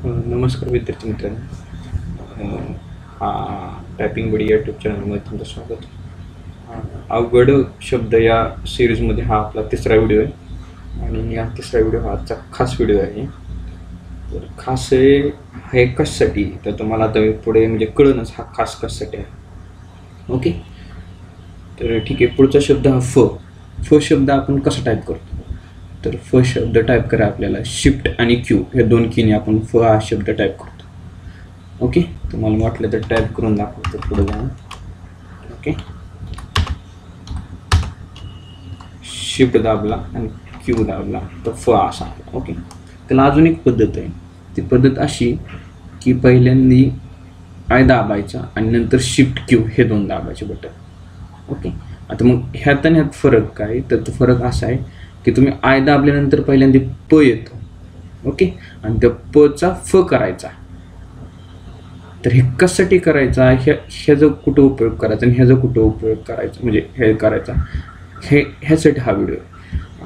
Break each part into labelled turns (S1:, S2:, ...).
S1: नमस्कार विद्यार्थी मित्रांनो. हा टायपिंग बडी या यूट्यूब चॅनलमध्ये तुमचं स्वागत. अवघड शब्द या सिरीजमध्ये हा आपला तिसरा व्हिडिओ आहे आणि हा तिसरा व्हिडिओ हा आजचा खास व्हिडिओ आहे. तर खास हे कशासाठी तर तुम्हाला आता पुढे म्हणजे कळणच हा खास कशासाठी आहे. ओके, तर ठीक आहे. पुढचा शब्द हा फ शब्द आपण कसा टाईप करतो. तर फ शब्द टाईप करा आपल्याला शिफ्ट आणि क्यू हे दोन कीने आपण फ हा शब्द टाईप करतो. ओके, तुम्हाला वाटलं तर टाईप करून दाखवतो पुढे जाऊन. ओके, शिफ्ट दाबला आणि क्यू दाबला तर फ असा. ओके, त्याला अजून एक पद्धत आहे. ती पद्धत अशी की पहिल्यांदी आय दाबायचा आणि नंतर शिफ्ट क्यू हे दोन दाबायचे बटन. ओके, आता मग ह्यात आणि ह्यात फरक काय तर तो फरक असा आहे की तुम्ही आय दाबल्यानंतर पहिल्यांदा प येतो. ओके, आणि त्या पचा फ करायचा. तर हे कशासाठी करायचा, ह्याचा कुठं उपयोग करायचा आणि ह्याचा कुठं उपयोग करायचा म्हणजे हे करायचा ह्यासाठी हा व्हिडिओ.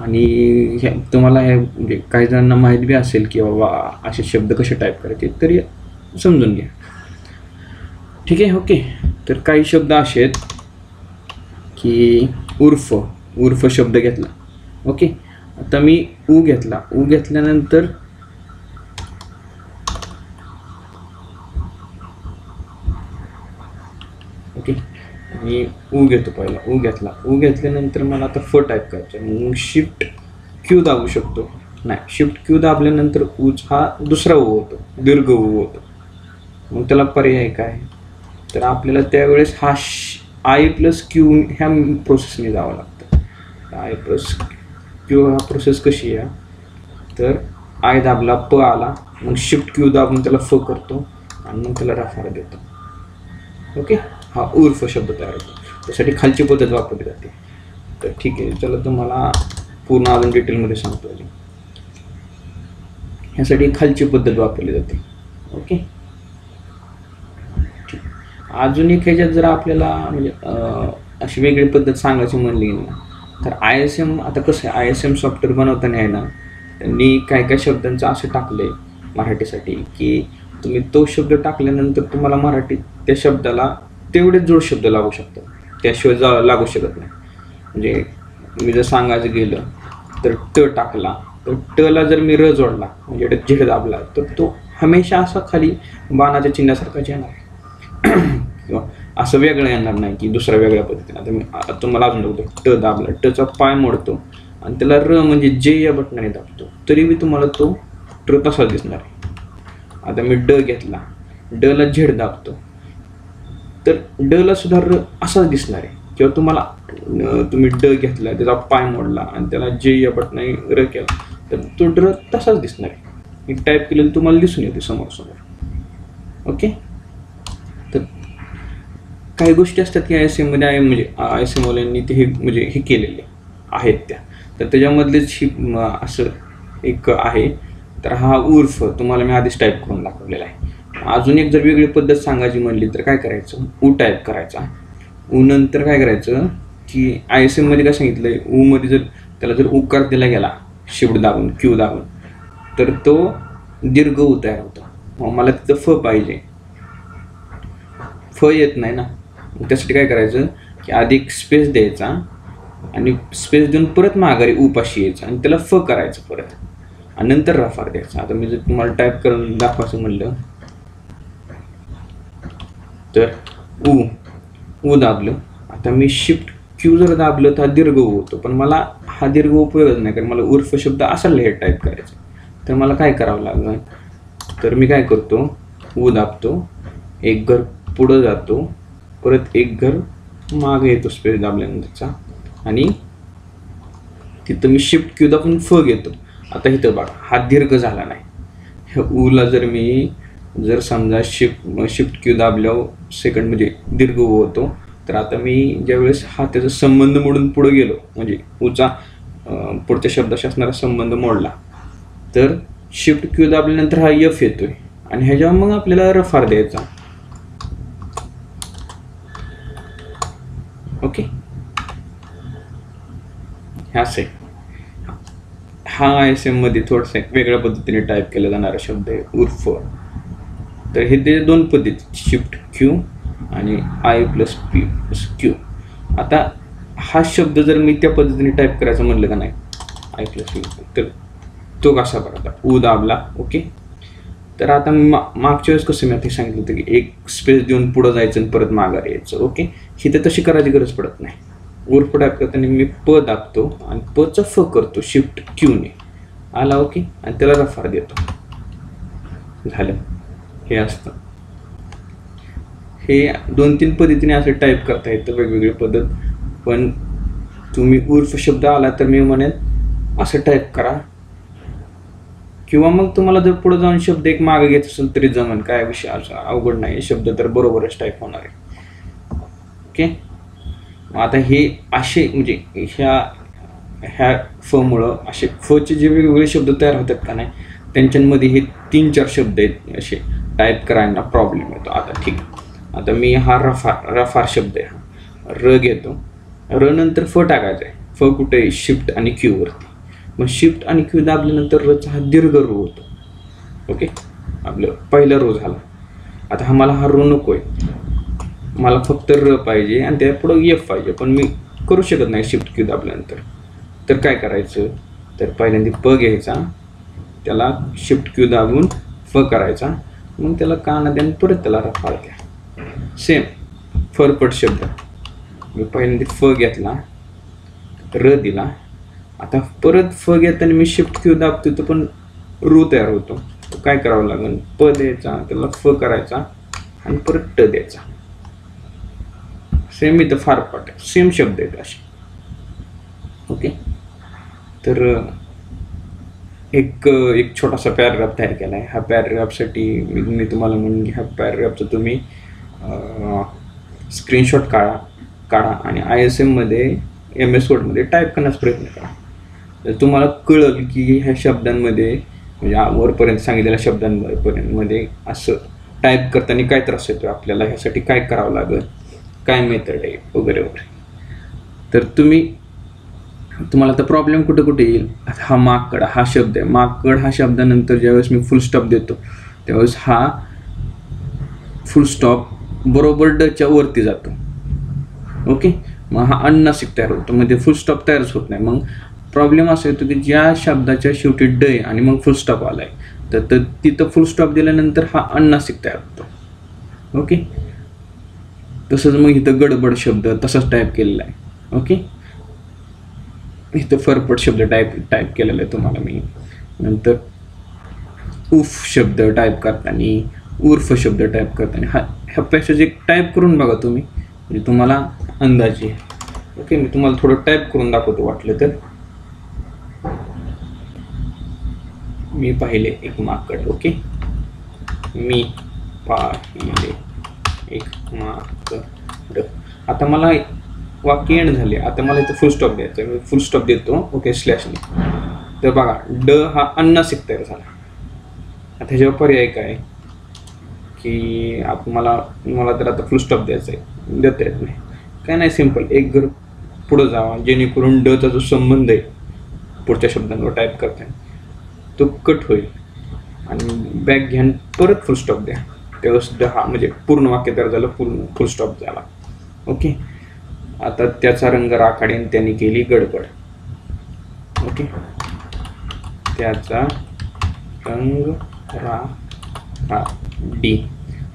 S1: आणि तुम्हाला हे म्हणजे काही जणांना माहीत बी असेल की बाबा असे शब्द कसे टाईप करायचे तरी समजून घ्या. ठीक आहे. ओके, तर काही शब्द असे आहेत की उर्फ शब्द घेतला. ओके, आता मी ऊ घेतल्यानंतर ओके मी ऊ घेतो. पहिला ऊ घेतल्यानंतर मला आता फ टाईप करायचं. मग शिफ्ट क्यू दाबू शकतो. नाही, शिफ्ट क्यू दाबल्यानंतर ऊच हा दुसरा ऊ होतो, दीर्घ ऊ होतो. मग त्याला पर्याय काय तर आपल्याला त्यावेळेस हा आय प्लस क्यू ह्या प्रोसेसने जावं लागतं. आय प्लस क्यू हा प्रोसेस कशी आहे तर आय दाबला प आला, मग शिफ्ट क्यू दाबून त्याला फ करतो आणि मग त्याला रफार देतो. ओके, हा उर्फ शब्द तयार होतो. त्यासाठी खालची पद्धत वापरली जाते. तर ठीक आहे, चला तुम्हाला पूर्ण अजून डिटेलमध्ये सांगतो. ह्यासाठी खालची पद्धत वापरली जाते. ओके, ठीक. अजून एक ह्याच्यात जर आपल्याला म्हणजे अशी वेगळी पद्धत सांगायची म्हणली ना तर ISM आता कसं आहे, ISM सॉफ्टवेअर बनवताना आहे ना त्यांनी काय शब्दांचं असं टाकलं आहे मराठीसाठी की तुम्ही तो शब्द टाकल्यानंतर तुम्हाला मराठीत त्या शब्दाला तेवढेच जोड शब्द लागू शकतात, त्याशिवाय लागू शकत नाही. म्हणजे मी जर सांगायचं गेलं तर ट टाकला तर टला जर मी र जोडला म्हणजे झेड दाबला तर तो हमेशा असा खाली बाणाच्या चिन्हासारखाच येणार किंवा असं वेगळं येणार नाही की दुसऱ्या वेगळ्या पद्धतीने. आता मी तुम्हाला अजून दाखवतो. ट दाबला, टचा पाय मोडतो आणि त्याला र म्हणजे जे या बटनाने दाबतो तरी मी तुम्हाला तो ट तसा दिसणार आहे. आता मी ड घेतला, डला झेड दाबतो तर डला सुद्धा र असाच दिसणार आहे. किंवा तुम्ही ड घेतला, त्याचा पाय मोडला आणि त्याला जे या बटनाने र केला तर तो ड तसाच दिसणार आहे. मी टाईप केलेलं तुम्हाला दिसून येते समोर. ओके, तर काही गोष्टी असतात की ISM मध्ये आहे म्हणजे ISM वाल्यांनी ते हे म्हणजे हे केलेले आहेत त्या. तर त्याच्यामधलेच ही असं एक आहे. तर हा उर्फ तुम्हाला मी आधीच टाईप करून दाखवलेला आहे. अजून एक जर वेगळी पद्धत सांगायची म्हणली तर काय करायचं, ऊ टाईप करायचा. ऊ नंतर काय करायचं की ISM मध्ये काय सांगितलंय, ऊ मध्ये जर त्याला जर उकार दिला गेला शिफ्ट दाबून क्यू दाबून तर तो दीर्घ ऊ तयार होतो. मग मला तिथं फ पाहिजे, फ येत नाही ना. त्यासाठी काय करायचं की आधी एक स्पेस द्यायचा आणि स्पेस देऊन परत माघारी उपाशी यायचं आणि त्याला फ करायचं परत आणि नंतर रफार द्यायचा. आता मी जर तुम्हाला टाईप करून दाखवायचं म्हणलं तर ऊ दाबलं. आता मी शिफ्ट क्यू जर दाबलं तर हा दीर्घ ऊ होतो, पण मला हा दीर्घ उपयोगच नाही कारण मला उर्फ शब्द असा हे टाईप करायचा. तर मला काय करावं लागलं तर मी काय करतो, ऊ दाबतो, एक घर पुढं जातो, परत एक घर मागे येतो स्पेस दाबल्यानंतरचा आणि तिथं मी शिफ्ट क्यू दाबून फ घेतो. आता इथं बघा हा दीर्घ झाला नाही. ह्या ऊला जर मी समजा शिफ्ट क्यू दाबल्यावर सेकंड म्हणजे दीर्घ ऊ होतो. तर आता मी ज्यावेळेस हा त्याचा संबंध मोडून पुढे गेलो म्हणजे ऊचा पुढच्या शब्दाशी असणारा संबंध मोडला तर शिफ्ट क्यू दाबल्यानंतर हा एफ येतोय आणि ह्याच्यावर मग आपल्याला रफार द्यायचा. ओके, ह्या हा ISM मध्ये थोडंसं वेगळ्या पद्धतीने टाईप केला जाणारा शब्द आहे उर्फ. तर हे ते दोन पद्धती शिफ्ट क्यू आणि I+P+Q. आता हा शब्द जर मी त्या पद्धतीने टाईप करायचं म्हणलं का नाही I+P, तर तो कसा पडता उ दाबला. ओके. तर आता मागच्या वेळेस कसं मी आता सांगितलं होतं की एक स्पेस देऊन पुढं जायचं आणि परत माघारी यायचं. ओके. ही तर तशी करायची गरज पडत नाही. उर्फ टाईप करताना मी प दाबतो आणि पचं फ करतो शिफ्ट क्यूने. आला. ओके. आणि त्याला रफार देतो. झालं. हे असतं. हे 2-3 पद्धतीने असं टाईप करता येतं वेगवेगळी पद्धत. पण तुम्ही उर्फ शब्द आला तर मी म्हणेन असं टाईप करा, किंवा मग तुम्हाला जर पुढे जाऊन शब्द एक मागे घेत असेल तरी जमेल. काय विषय असा अवघड नाही. शब्द तर बरोबरच टाईप होणार आहे. ओके. आता हे असे म्हणजे ह्या फमुळं असे फचे जे वेगवेगळे शब्द तयार होतात का नाही त्यांच्यामध्ये हे 3-4 शब्द आहेत असे टाईप करायला प्रॉब्लेम येतो. आता ठीक. आता मी हा रफार शब्द आहे. हा र घेतो. र नंतर फ टाकायचा आहे. फ कुठे आहे शिफ्ट आणि क्यू वरती. मग शिफ्ट आणि क्यू दाबल्यानंतर रचा हा दीर्घ रो होतो. ओके. आपलं पहिला रो झाला. आता हा मला हा रो नको आहे. मला फक्त र पाहिजे आणि त्या पुढं एफ पाहिजे. पण मी करू शकत नाही शिफ्ट क्यू दाबल्यानंतर. तर काय करायचं, तर पहिल्यांदा प घ्यायचा, त्याला शिफ्ट क्यू दाबून फ करायचा, मग त्याला काना द्या आणि परत त्याला रफाळ द्या. सेम फरफट शब्द. मी पहिल्यांदा फ घेतला, र दिला. आता परत फ घेताना मी शिफ्ट क्यू दाबतो तर पण रू तयार होतो. काय करावं लागेल, प द्यायचा, त्याला फ करायचा आणि परत ट द्यायचा. सेम इथं फार पाठ आहे. सेम शब्द आहेत असे. ओके. तर एक छोटासा पॅराग्राफ तयार केला आहे. ह्या पॅराग्राफसाठी मी तुम्हाला म्हणून ह्या पॅराग्राफचं तुम्ही स्क्रीनशॉट काढा आणि ISM मध्ये MS Wordमध्ये टाईप करण्याचा प्रयत्न करा. तर तुम्हाला कळेल की ह्या शब्दांमध्ये म्हणजे वरपर्यंत सांगितलेल्या शब्दांपर्यंतमध्ये असं टाईप करताना काय त्रास येतो आपल्याला, ह्यासाठी काय करावं लागेल, काय मेथड आहे वगैरे वगैरे. तर तुम्हाला आता प्रॉब्लेम कुठे येईल. हा माकड हा शब्द आहे. माकड हा शब्दानंतर ज्यावेळेस मी फुल स्टॉप देतो त्यावेळेस हा फुल स्टॉप बरोबर डच्या वरती जातो. ओके. मग हा अनुनासिक तयार होतो. म्हणजे फुल स्टॉप तयारच होत नाही. मग प्रॉब्लेम असा येतो की ज्या शब्दाच्या शेवटी ड आहे आणि मग फुल स्टॉप आलाय तर तिथं फुल स्टॉप दिल्यानंतर हा अनुनासिक तयार होतो. ओके. तसंच मग इथं गडबड शब्द तसाच टाईप केलेला आहे. ओके. इथं फरफट शब्द टाईप केलेला आहे तुम्हाला मी. नंतर उफ शब्द टाईप करताना, उर्फ शब्द टाईप करताना ह्या पॅसेज एक टाईप करून बघा तुम्ही, म्हणजे तुम्हाला अंदाजे. ओके. मी तुम्हाला थोडं टाईप करून दाखवतो वाटलं तर. मी पाहिले एक माकड. ओके. मी पाहिले एक माकड. आता मला वाक्य एंड झाले. आता मला इथं फुल स्टॉप द्यायचा. मी फुल स्टॉप देतो. ओके. स्लॅशने. तर बघा ड हा अनुनासिक तयार झाला. आता ह्याच्यावर पर्याय काय की मला तर आता फुल स्टॉप द्यायचा आहे, देता येत नाही. काय नाही, सिम्पल एक घर पुढं जावा जेणेकरून डचा जो संबंध आहे पुढच्या शब्दांवर टाईप करताना तो कट होईल आणि बॅक घ्या परत फुल स्टॉप द्या. त्यावेळेस हा म्हणजे पूर्ण वाक्य तयार झालं, फुल स्टॉप झाला. ओके. आता त्याचा रंग राखाडीने त्यांनी केली गडबड. ओके. त्याचा रंग राखाडी.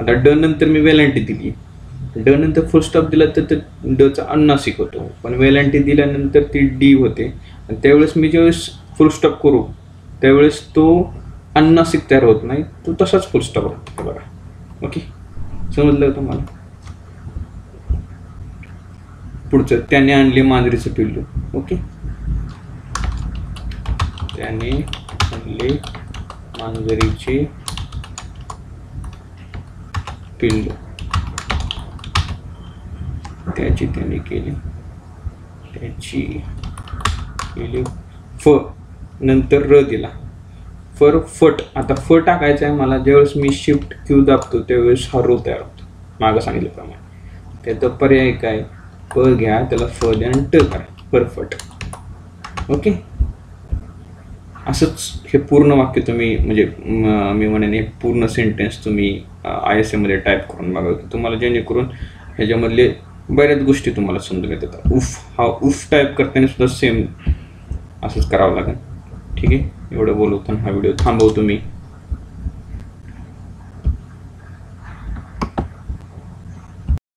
S1: आता ड नंतर मी वेलांटी दिली. ड नंतर फुल स्टॉप दिला तर डचा अनुनासिक होतो, पण वेलांटी दिल्यानंतर ती डी होते. आणि त्यावेळेस मी ज्यावेळेस फुल स्टॉप करू त्यावेळेस तो अनुनासिक तयार होत नाही, तो तसाच फुल स्टॉप होतो. बघा. ओके. समजलं तुम्हाला. पुढचं त्याने आणले मांजरीचं पिल्लू. ओके. त्याने आणले मांजरीचे पिल्लू. त्याची त्याने केली फ नंतर र दिला. फट. आता फ टाकायचा आहे मला. ज्यावेळेस मी शिफ्ट क्यू दाबतो त्यावेळेस हा रो तयार होतो मागं सांगितल्याप्रमाणे. त्याचा पर्याय काय, प घ्या, त्याला फ द्या आणि ट करा. फरफट. ओके. असंच हे पूर्ण वाक्य तुम्ही म्हणजे मी म्हणेन हे पूर्ण सेंटेन्स तुम्ही ISM मध्ये टाईप करून बघा की तुम्हाला जेणेकरून ह्याच्यामधले बऱ्याच गोष्टी तुम्हाला समजून येतात. हा उफ टाईप करताना सुद्धा सेम असंच करावं लागेल. ठीक आहे, एवढं बोलवताना हा व्हिडिओ थांबवतो मी.